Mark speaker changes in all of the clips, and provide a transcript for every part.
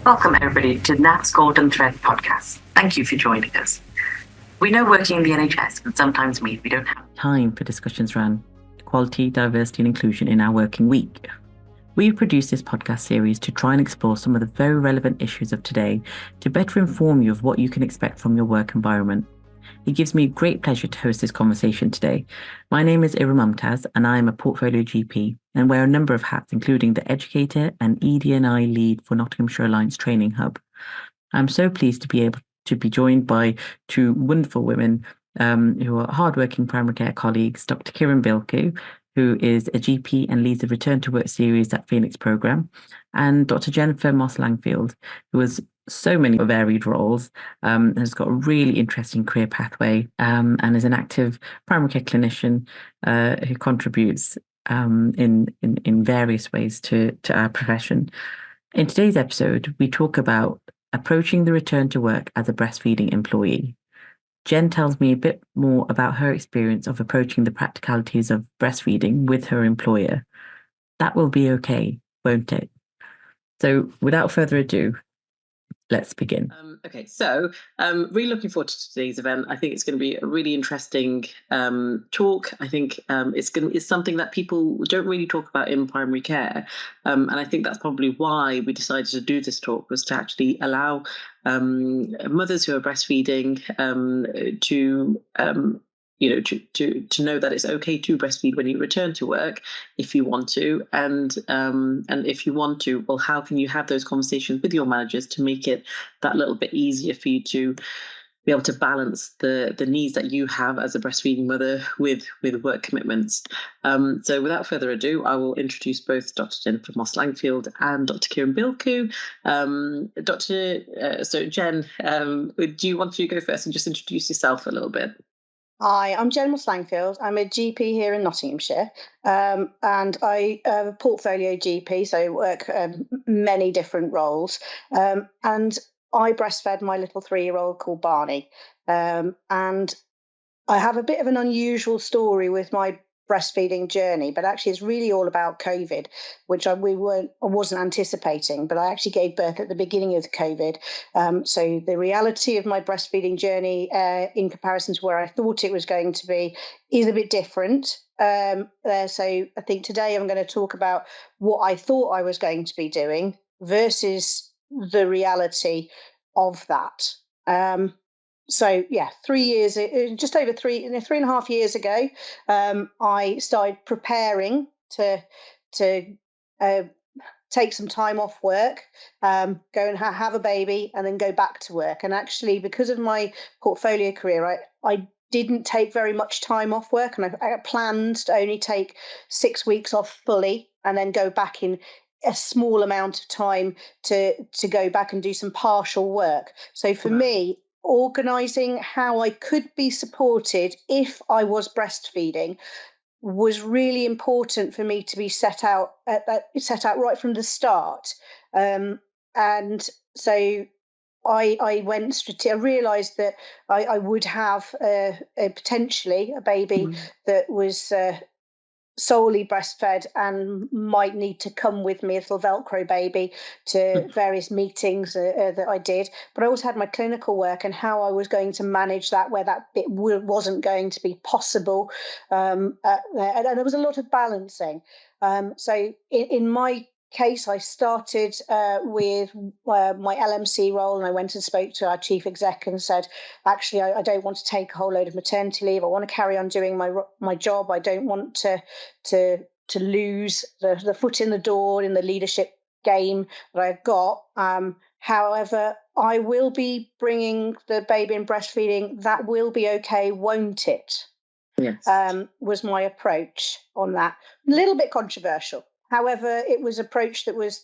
Speaker 1: Welcome, everybody, to NATH's Golden Thread podcast. Thank you for joining us. We know working in the NHS can sometimes mean we don't have time for discussions around equality, diversity, and inclusion in our working week. We've produced this podcast series to try and explore some of the very relevant issues of today to better inform you of what you can expect from your work environment. It gives me great pleasure to host this conversation today. My name is Errum Mumtaz, and I am a portfolio GP and wear a number of hats, including the educator and ED&I lead for Nottinghamshire Alliance Training Hub. I'm so pleased to be able to be joined by two wonderful women who are hardworking primary care colleagues, Dr. Kirran Bilkhu, who is a GP and leads the Return to Work series at Phoenix Programme, and Dr. Jennifer Moss Langfield, who has so many varied roles, has got a really interesting career pathway, and is an active primary care clinician who contributes in various ways to our profession. In today's episode, we talk about approaching the return to work as a breastfeeding employee. Jen tells me a bit more about her experience of approaching the practicalities of breastfeeding with her employer. That will be okay, won't it? So without further ado, let's begin.
Speaker 2: So really looking forward to today's event. I think it's going to be a really interesting talk. I think it's something that people don't really talk about in primary care. And I think that's probably why we decided to do this talk, was to actually allow mothers who are breastfeeding to know that it's okay to breastfeed when you return to work if you want to, and if you want to, well, how can you have those conversations with your managers to make it that little bit easier for you to be able to balance the needs that you have as a breastfeeding mother with work commitments. So without further ado, I will introduce both Dr. Jennifer Moss Langfield and Dr. Kirran Bilkhu. So Jen, do you want to go first and just introduce yourself a little bit?
Speaker 3: Hi, I'm Jennifer Moss Langfield. I'm a GP here in Nottinghamshire, and I am a portfolio GP, so I work many different roles. And I breastfed my little 3-year-old called Barney. And I have a bit of an unusual story with my breastfeeding journey, but actually it's really all about COVID, which I wasn't anticipating, but I actually gave birth at the beginning of the COVID. So the reality of my breastfeeding journey in comparison to where I thought it was going to be is a bit different. So I think today I'm going to talk about what I thought I was going to be doing versus the reality of that. So yeah, 3 years, just over 3.5 years ago, I started preparing to take some time off work, go and have a baby, and then go back to work. And actually, because of my portfolio career, I didn't take very much time off work, and I planned to only take 6 weeks off fully, and then go back in a small amount of time to go back and do some partial work. So for me, organising how I could be supported if I was breastfeeding was really important for me to be set out right from the start. And so I realised that I would have potentially a baby that was solely breastfed and might need to come with me, a little Velcro baby, to various meetings that I did. But I also had my clinical work and how I was going to manage that, where that bit wasn't going to be possible. And there was a lot of balancing. So in my case, I started with my LMC role, and I went and spoke to our chief exec and said, actually, I don't want to take a whole load of maternity leave. I want to carry on doing my job. I don't want to lose the foot in the door in the leadership game that I've got. However, I will be bringing the baby in breastfeeding. That will be okay, won't it?
Speaker 2: Yes.
Speaker 3: Was my approach on that. A little bit controversial. However, it was an approach that was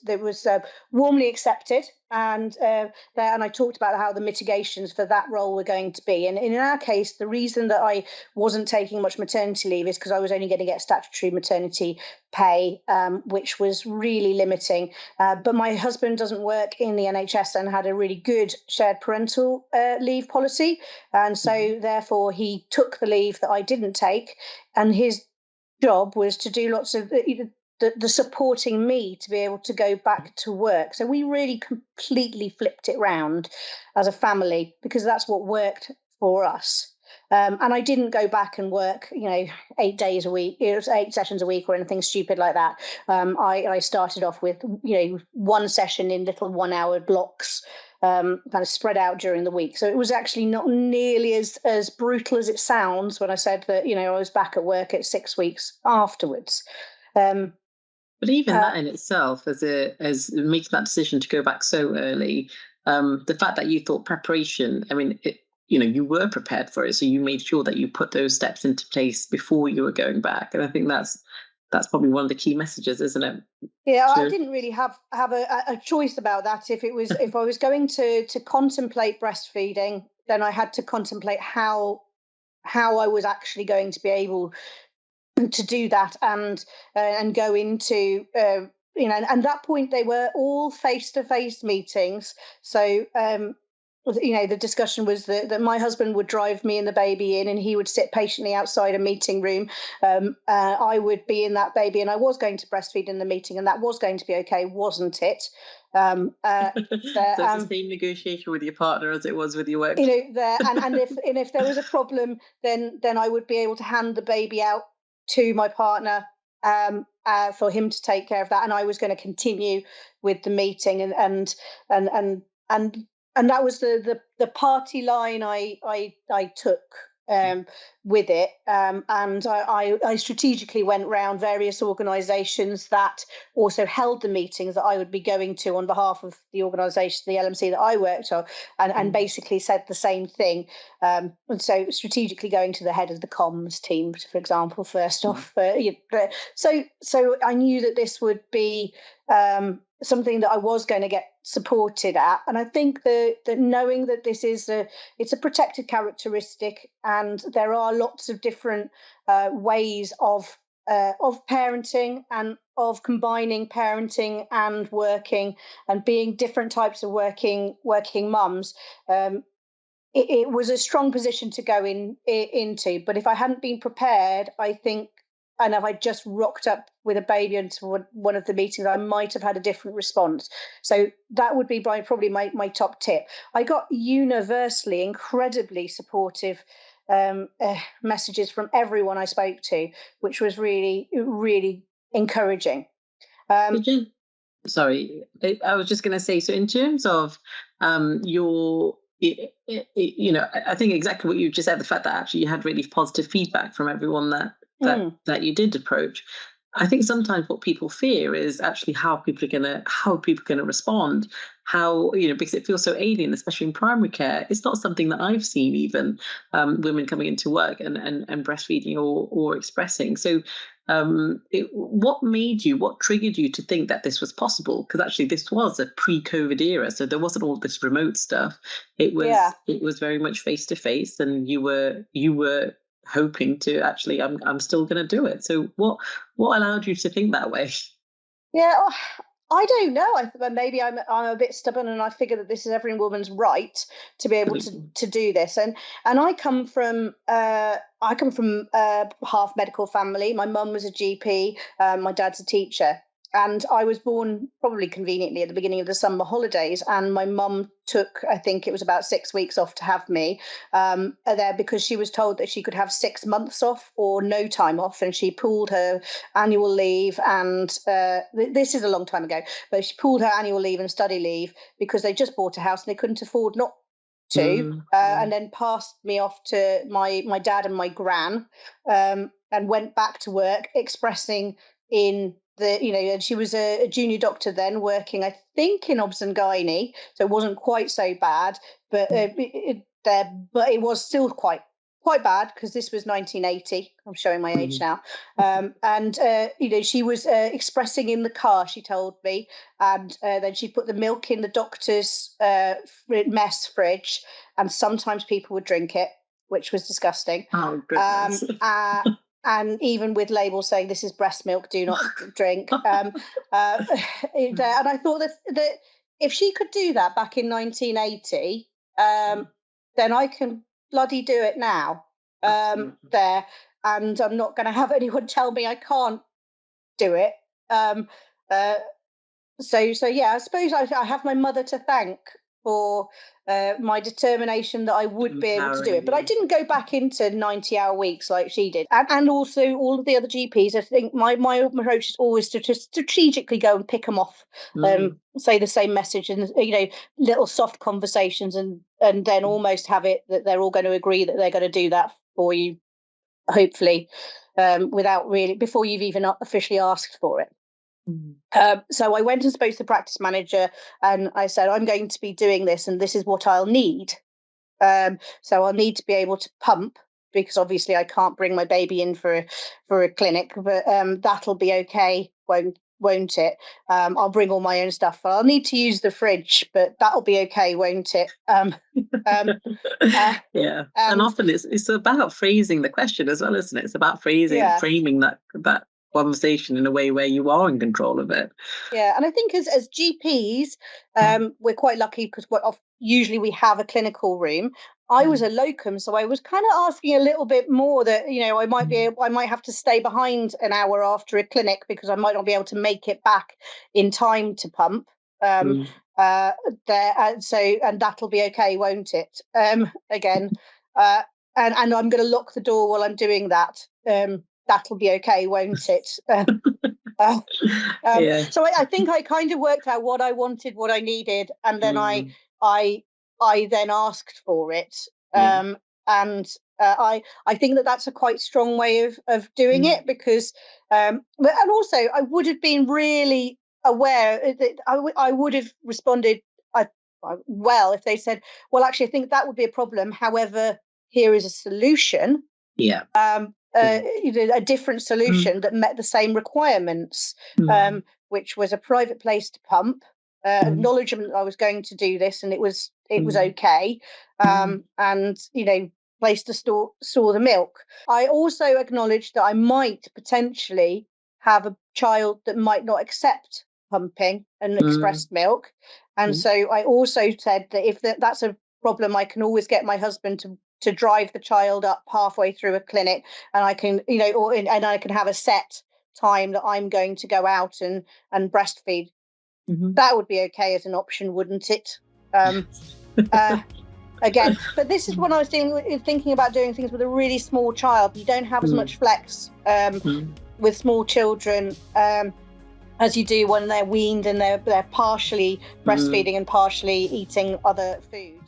Speaker 3: warmly accepted, and I talked about how the mitigations for that role were going to be. And in our case, the reason that I wasn't taking much maternity leave is because I was only going to get statutory maternity pay, which was really limiting. But my husband doesn't work in the NHS and had a really good shared parental leave policy, and so therefore he took the leave that I didn't take, and his job was to do lots of the supporting me to be able to go back to work. So we really completely flipped it round as a family, because that's what worked for us. And I didn't go back and work, 8 days a week. It was 8 sessions a week or anything stupid like that. I started off with, one session in little 1 hour blocks, kind of spread out during the week. So it was actually not nearly as brutal as it sounds when I said that, I was back at work at 6 weeks afterwards.
Speaker 2: But even that in itself, as making that decision to go back so early, the fact that you thought preparation, I mean, you were prepared for it, so you made sure that you put those steps into place before you were going back, and I think that's probably one of the key messages, isn't it?
Speaker 3: Yeah, I didn't really have a choice about that. If I was going to contemplate breastfeeding, then I had to contemplate how I was actually going to be able to do that and go into and at that point they were all face-to-face meetings. So the discussion was that my husband would drive me and the baby in, and he would sit patiently outside a meeting room. I would be in that baby, and I was going to breastfeed in the meeting, and that was going to be okay, wasn't it?
Speaker 2: So it's the same negotiation with your partner as it was with your work.
Speaker 3: And if there was a problem, then I would be able to hand the baby out to my partner for him to take care of that, and I was going to continue with the meeting, and that was the party line I took with it, and I strategically went round various organisations that also held the meetings that I would be going to on behalf of the organisation, the LMC that I worked on, and basically said the same thing. And so strategically going to the head of the comms team, for example, first off. So I knew that this would be something that I was going to get supported at, and I think that knowing that this is it's a protected characteristic, and there are lots of different ways of parenting and of combining parenting and working and being different types of working mums. It was a strong position to go into, but if I hadn't been prepared, I think, and if I just rocked up with a baby into one of the meetings, I might have had a different response. So that would be probably my top tip. I got universally incredibly supportive messages from everyone I spoke to, which was really, really encouraging.
Speaker 2: Sorry, I was just going to say, so in terms of your, I think exactly what you just said, the fact that actually you had really positive feedback from everyone that you did approach. I think sometimes what people fear is actually how people are going to respond, because it feels so alien, especially in primary care. It's not something that I've seen even women coming into work and breastfeeding or expressing. So what triggered you to think that this was possible? Because actually this was a pre-COVID era, so there wasn't all this remote stuff. It was very much face-to-face, and you were hoping to actually, I'm still going to do it. So what allowed you to think that way?
Speaker 3: Yeah, I don't know. Maybe I'm a bit stubborn, and I figure that this is every woman's right to be able to do this. And I come from a half medical family. My mum was a GP. My dad's a teacher. And I was born probably conveniently at the beginning of the summer holidays, and my mum took, I think it was about 6 weeks off to have me there, because she was told that she could have 6 months off or no time off, and she pooled her annual leave, and this is a long time ago, but she pooled her annual leave and study leave because they just bought a house and they couldn't afford not to, and then passed me off to my dad and my gran, and went back to work, expressing in and she was a junior doctor then, working, I think, in obs and gynae, so it wasn't quite so bad, but it was still quite bad, because this was 1980. I'm showing my age now. And she was expressing in the car, she told me, and then she put the milk in the doctor's mess fridge, and sometimes people would drink it, which was disgusting.
Speaker 2: Oh, goodness.
Speaker 3: And even with labels saying this is breast milk, do not drink. And I thought that if she could do that back in 1980, then I can bloody do it now. There, and I'm not going to have anyone tell me I can't do it. So yeah, I suppose I have my mother to thank for my determination that I would be able to do it. But I didn't go back into 90-hour weeks like she did. And also all of the other GPs, I think my approach is always to just strategically go and pick them off, say the same message and, little soft conversations and then almost have it that they're all going to agree that they're going to do that for you, hopefully, without really, before you've even officially asked for it. So I went and spoke to the practice manager and I said, I'm going to be doing this and this is what I'll need. So I'll need to be able to pump, because obviously I can't bring my baby in for a clinic, but that'll be okay, won't it? I'll bring all my own stuff. I'll need to use the fridge, but that'll be okay, won't it?
Speaker 2: Yeah. And often it's about phrasing the question as well, isn't it? It's about framing that conversation in a way where you are in control of it.
Speaker 3: Yeah, and I think as GPs, we're quite lucky because usually we have a clinical room. I was a locum, so I was kind of asking a little bit more that, I might have to stay behind an hour after a clinic because I might not be able to make it back in time to pump. And that'll be okay, won't it? Again, and I'm going to lock the door while I'm doing that. That'll be okay, won't it? So I think I kind of worked out what I wanted, what I needed, and then I then asked for it. And I think that's a quite strong way of doing it, because and also I would have been really aware that I would have responded well if they said, well, actually I think that would be a problem, however, here is a solution. A different solution that met the same requirements, which was a private place to pump, acknowledgement that I was going to do this and it was okay, and place to store the milk. I also acknowledged that I might potentially have a child that might not accept pumping and expressed milk, and so I also said that if that's a problem, I can always get my husband to drive the child up halfway through a clinic, and I can, and I can have a set time that I'm going to go out and breastfeed. That would be okay as an option, wouldn't it? Again, but this is when I was thinking about doing things with a really small child. You don't have as much flex with small children as you do when they're weaned and they're partially breastfeeding and partially eating other food.